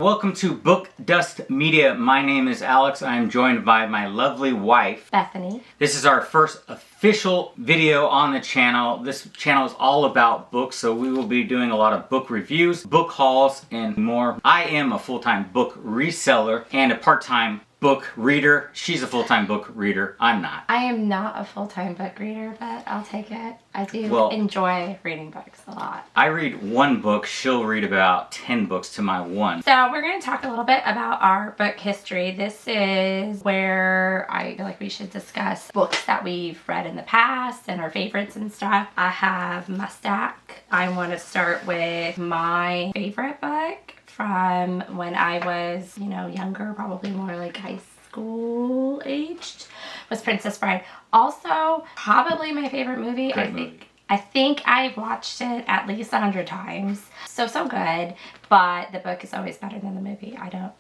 Welcome to Book Dust Media. My name is Alex. I am joined by my lovely wife, Bethany. This is our first official video on the channel. This channel is all about books, so we will be doing a lot of book reviews, book hauls, and more. I am a full-time book reseller and a part-time book reader. She's a full-time book reader. I'm not. I am not a full-time book reader, but I'll take it. I do enjoy reading books a lot. I read one book. She'll read about 10 books to my one. So we're going to talk a little bit about our book history. This is where I feel like we should discuss books that we've read in the past and our favorites and stuff. I have my stack. I want to start with my favorite book from when I was, younger, probably more like high school aged, was Princess Bride. Also, probably my favorite movie. I think I've watched it at least 100 times. So good, but the book is always better than the movie.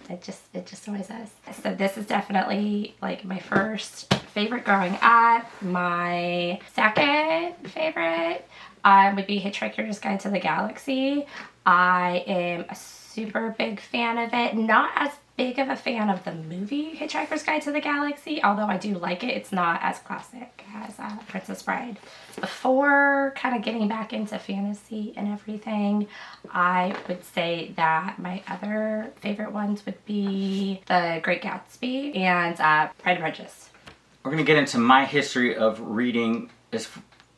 It just always is. So this is definitely like my first favorite growing up. My second favorite would be Hitchhiker's Guide to the Galaxy. I am a super big fan of it. Not as big of a fan of the movie Hitchhiker's Guide to the Galaxy, although I do like it. It's not as classic as Princess Bride. Before kind of getting back into fantasy and everything, I would say that my other favorite ones would be The Great Gatsby and Pride and Prejudice. We're going to get into my history of reading.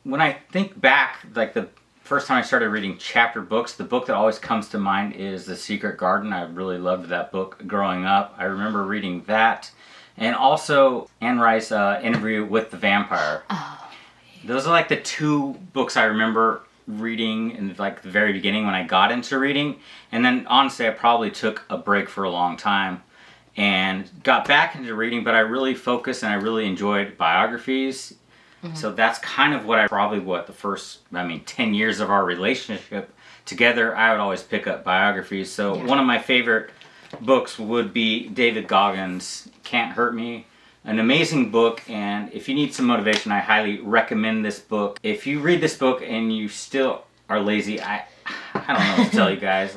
When I think back, like the first time I started reading chapter books, the book that always comes to mind is The Secret Garden. I really loved that book growing up. I remember reading that. And also Anne Rice's Interview with the Vampire. Oh. Those are like the two books I remember reading in like the very beginning when I got into reading. And then honestly, I probably took a break for a long time and got back into reading, but I really focused and I really enjoyed biographies. Mm-hmm. So that's kind of the first 10 years of our relationship together, I would always pick up biographies. So one of my favorite books would be David Goggins' Can't Hurt Me. An amazing book, and if you need some motivation, I highly recommend this book. If you read this book and you still are lazy, I don't know what to tell you guys.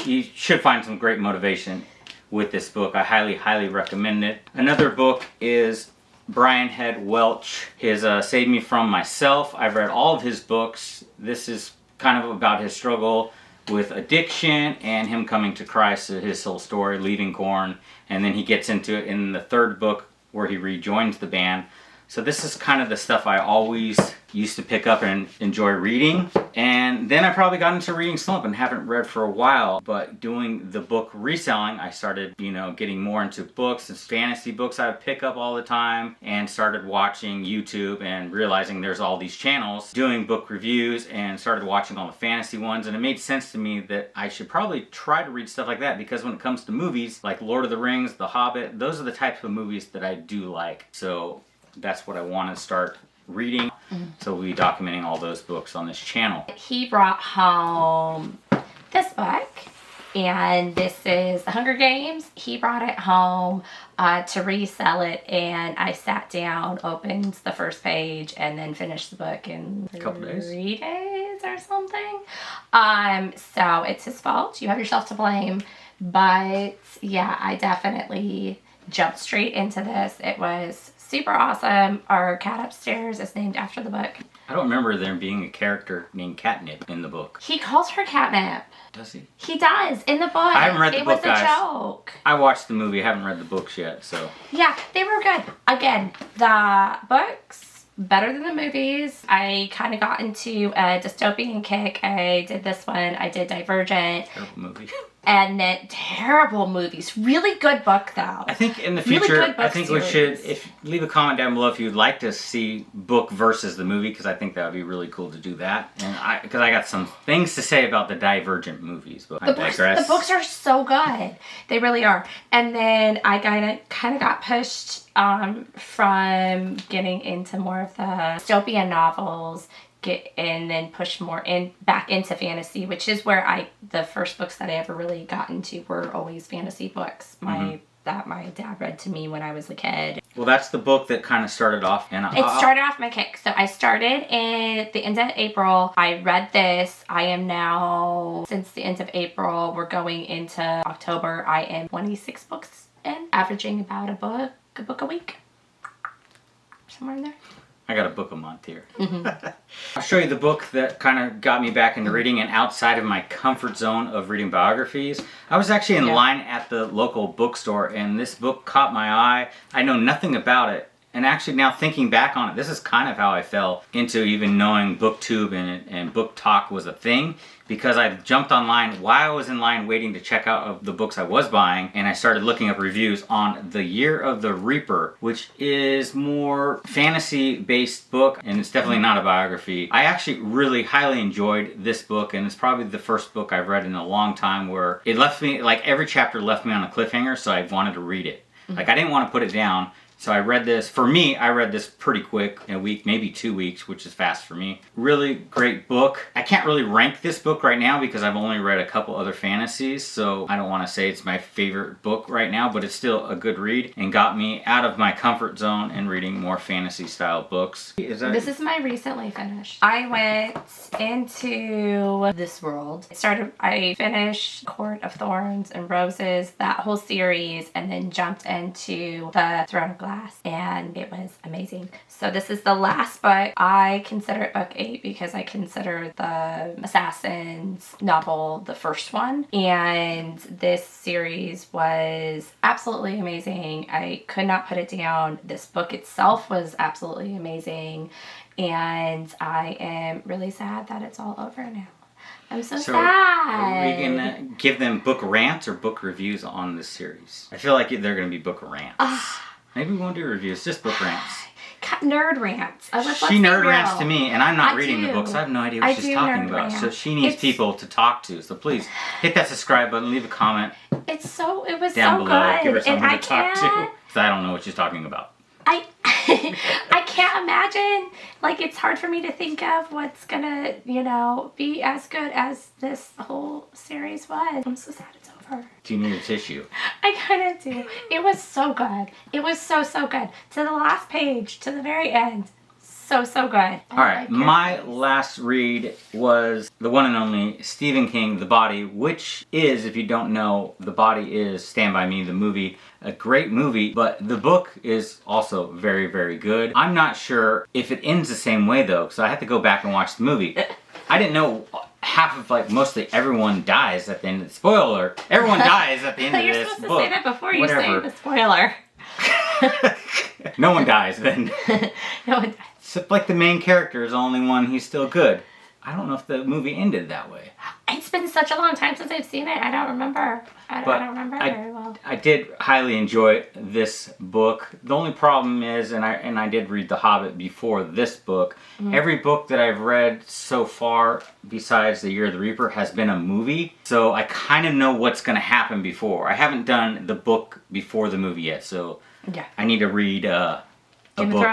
You should find some great motivation with this book. I highly recommend it. Another book is Brian Head Welch, his Save Me From Myself. I've read all of his books. This is kind of about his struggle with addiction and him coming to Christ, his whole story, leaving Korn, and then he gets into it in the third book where he rejoins the band. So this is kind of the stuff I always used to pick up and enjoy reading. And then I probably got into reading slump and haven't read for a while. But doing the book reselling, I started, getting more into books and fantasy books I would pick up all the time, and started watching YouTube and realizing there's all these channels doing book reviews, and started watching all the fantasy ones. And it made sense to me that I should probably try to read stuff like that, because when it comes to movies like Lord of the Rings, The Hobbit, those are the types of movies that I do like. So that's what I want to start reading. So we'll be documenting all those books on this channel. He brought home this book, and this is The Hunger Games. He brought it home to resell it, and I sat down, opened the first page, and then finished the book in a couple days. 3 days or something. So it's his fault. You have yourself to blame. But yeah, I definitely jumped straight into this. It was super awesome. Our cat upstairs is named after the book. I don't remember there being a character named Catnip in the book. He calls her Catnip. Does he? He does, in the book. I haven't read the book, guys. It was a joke. I watched the movie. I haven't read the books yet, so. Yeah, they were good. Again, the books, better than the movies. I kind of got into a dystopian kick. I did this one. I did Divergent. Terrible movie. And then terrible movies. Really good book, though. I think in the future, we should leave a comment down below if you'd like to see book versus the movie, because I think that would be really cool to do that. And because I got some things to say about the Divergent movies, but I digress. The books are so good. They really are. And then I kind of got pushed from getting into more of the dystopian novels, and then push more back into fantasy, which is where the first books that I ever really got into were always fantasy books. That my dad read to me when I was a kid. Well, that's the book that kind of started off. And It started off my kick. So I started at the end of April. I read this. I am now, since the end of April, we're going into October. I am 26 books in, averaging about a book a week. Somewhere in there. I got a book a month here. I'll show you the book that kind of got me back into reading and outside of my comfort zone of reading biographies. I was actually in line at the local bookstore and this book caught my eye. I know nothing about it. And actually now thinking back on it, this is kind of how I fell into even knowing Booktube and Book Talk was a thing, because I jumped online while I was in line waiting to check out of the books I was buying, and I started looking up reviews on The Year of the Reaper, which is more fantasy-based book, and it's definitely not a biography. I actually really highly enjoyed this book, and it's probably the first book I've read in a long time where it left me, like every chapter left me on a cliffhanger, so I wanted to read it. Like I didn't want to put it down. So I read this, for me, I read this pretty quick, in a week, maybe 2 weeks, which is fast for me. Really great book. I can't really rank this book right now because I've only read a couple other fantasies, so I don't want to say it's my favorite book right now, but it's still a good read and got me out of my comfort zone and reading more fantasy style books. This is my recently finished. I went into this world. I finished Court of Thorns and Roses, that whole series, and then jumped into the Throne of Glass. And it was amazing. So this is the last book. I consider it book 8 because I consider the Assassins novel the first one. And this series was absolutely amazing. I could not put it down. This book itself was absolutely amazing. And I am really sad that it's all over now. I'm so sad. Are we going to give them book rants or book reviews on this series? I feel like they're going to be book rants. Maybe we won't do reviews, just book rants. Nerd rants. She nerd rants to me, and I'm not reading the books. I have no idea what she's talking about. So she needs people to talk to. So please hit that subscribe button, leave a comment. It was down so below. good. Give her someone to talk to. Because I don't know what she's talking about. I can't imagine. Like, it's hard for me to think of what's gonna, be as good as this whole series was. I'm so sad it's over. Do you need a tissue? I kind of do. It was so good. It was so good. To the last page, to the very end. So good. Alright, my last read was the one and only Stephen King, The Body, which is, if you don't know, The Body is Stand By Me, the movie. A great movie, but the book is also very, very good. I'm not sure if it ends the same way though, because I had to go back and watch the movie. I didn't know half of, mostly everyone dies at the end of the spoiler. Everyone dies at the end of this book. You're supposed to say that before you say the spoiler. No one dies then. No one dies. Except like the main character is the only one who's still good. I don't know if the movie ended that way. It's been such a long time since I've seen it. I don't remember. I don't remember very well. I did highly enjoy this book. The only problem is, and I did read The Hobbit before this book. Every book that I've read so far, besides The Year of the Reaper, has been a movie. So I kind of know what's going to happen before. I haven't done the book before the movie yet, so yeah. I need to read a Game book. of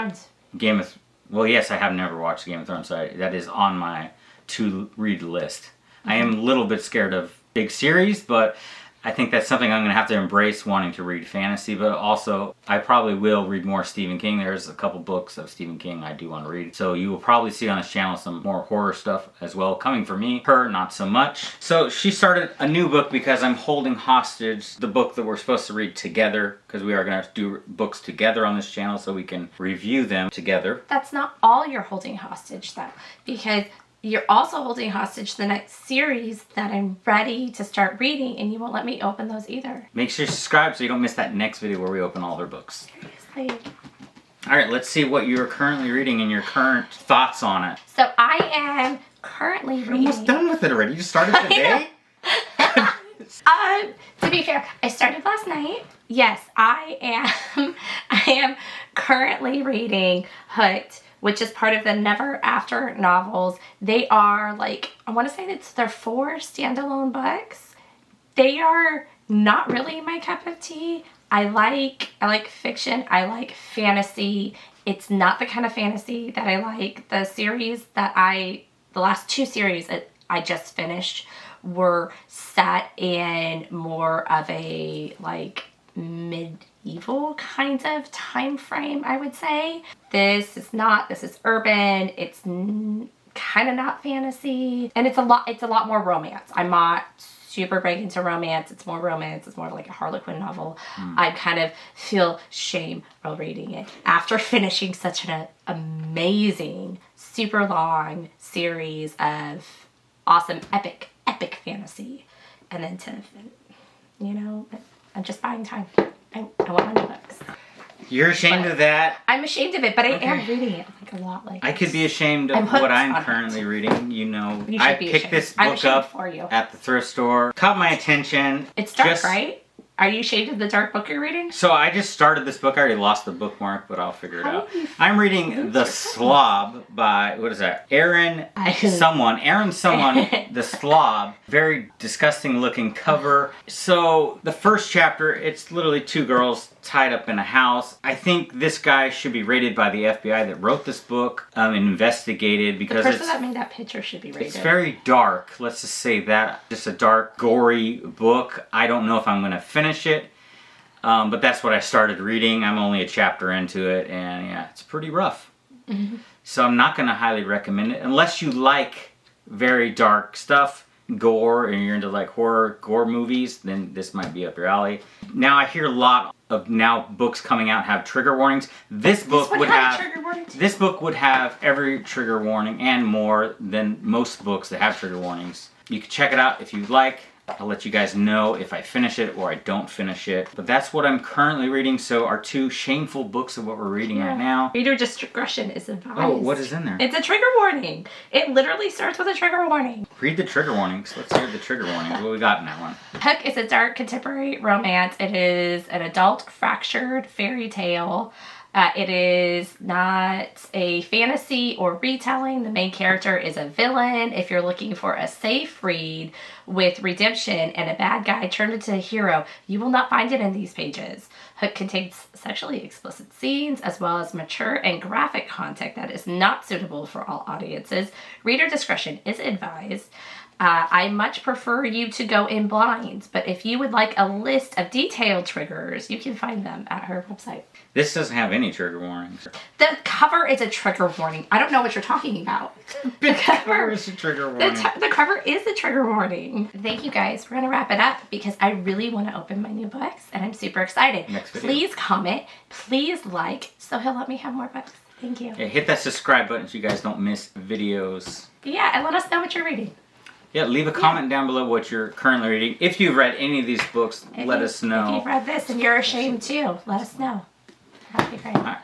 Thrones. Well, yes, I have never watched Game of Thrones, so that is on my to-read list. I am a little bit scared of big series, but I think that's something I'm going to have to embrace, wanting to read fantasy, but also I probably will read more Stephen King. There's a couple books of Stephen King I do want to read. So you will probably see on this channel some more horror stuff as well coming from me. Her, not so much. So she started a new book because I'm holding hostage the book that we're supposed to read together, because we are going to do books together on this channel so we can review them together. That's not all you're holding hostage though, because you're also holding hostage the next series that I'm ready to start reading, and you won't let me open those either. Make sure you subscribe so you don't miss that next video where we open all their books. Seriously. Alright, let's see what you're currently reading and your current thoughts on it. So I am currently reading... You're almost done with it already. You started today? To be fair, I started last night. Yes, I am currently reading Hooked, which is part of the Never After novels. They are I want to say they're 4 standalone books. They are not really my cup of tea. I like fiction. I like fantasy. It's not the kind of fantasy that I like. The last 2 series that I just finished were set in more of a medieval kind of time frame, I would say. This is urban. It's kind of not fantasy, and it's a lot more romance. I'm not super big into romance. It's more romance. It's more like a Harlequin novel. I kind of feel shame while reading it after finishing such an amazing, super long series of awesome, epic fantasy, and then I'm just buying time. I want my new books. You're ashamed of that? I'm ashamed of it, but I am reading it like a lot. Like I could be ashamed of what I'm currently reading. You know, I picked this book up at the thrift store. Caught my attention. It's dark, right? Are you ashamed of the dark book you're reading? So I just started this book. I already lost the bookmark, but I'll figure it out. I'm reading The Slob by, what is that? Aaron someone, The Slob. Very disgusting looking cover. So the first chapter, it's literally two girls tied up in a house. I think this guy should be rated by the FBI that wrote this book, investigated, because the person that made that picture should be rated. It's very dark. Let's just say that. Just a dark, gory book. I don't know if I'm going to finish it, but that's what I started reading. I'm only a chapter into it, and yeah, it's pretty rough. So I'm not going to highly recommend it unless you like very dark stuff, gore, and you're into like horror gore movies. Then this might be up your alley. Now I hear a lot of books coming out have trigger warnings. This book would have trigger warnings. This book would have every trigger warning and more than most books that have trigger warnings. You can check it out if you'd like. I'll let you guys know if I finish it or I don't finish it. But that's what I'm currently reading. So our two shameful books of what we're reading right now. Reader discretion is advised. Oh, what is in there? It's a trigger warning. It literally starts with a trigger warning. Read the trigger warnings. Let's hear the trigger warnings. What we got in that one? Hook is a dark contemporary romance. It is an adult fractured fairy tale. It is not a fantasy or retelling. The main character is a villain. If you're looking for a safe read with redemption and a bad guy turned into a hero, you will not find it in these pages. Hook contains sexually explicit scenes as well as mature and graphic content that is not suitable for all audiences. Reader discretion is advised. I much prefer you to go in blind, but if you would like a list of detailed triggers, you can find them at her website. This doesn't have any trigger warnings. The cover is a trigger warning. I don't know what you're talking about. The cover is a trigger warning. The cover is a trigger warning. Thank you guys. We're going to wrap it up because I really want to open my new books and I'm super excited. Next video. Please comment. Please like so he'll let me have more books. Thank you. Yeah, hit that subscribe button so you guys don't miss videos. Yeah, and let us know what you're reading. Yeah, leave a comment down below what you're currently reading. If you've read any of these books, let us know. If you've read this and you're ashamed too, let us know. That'd be great. All right.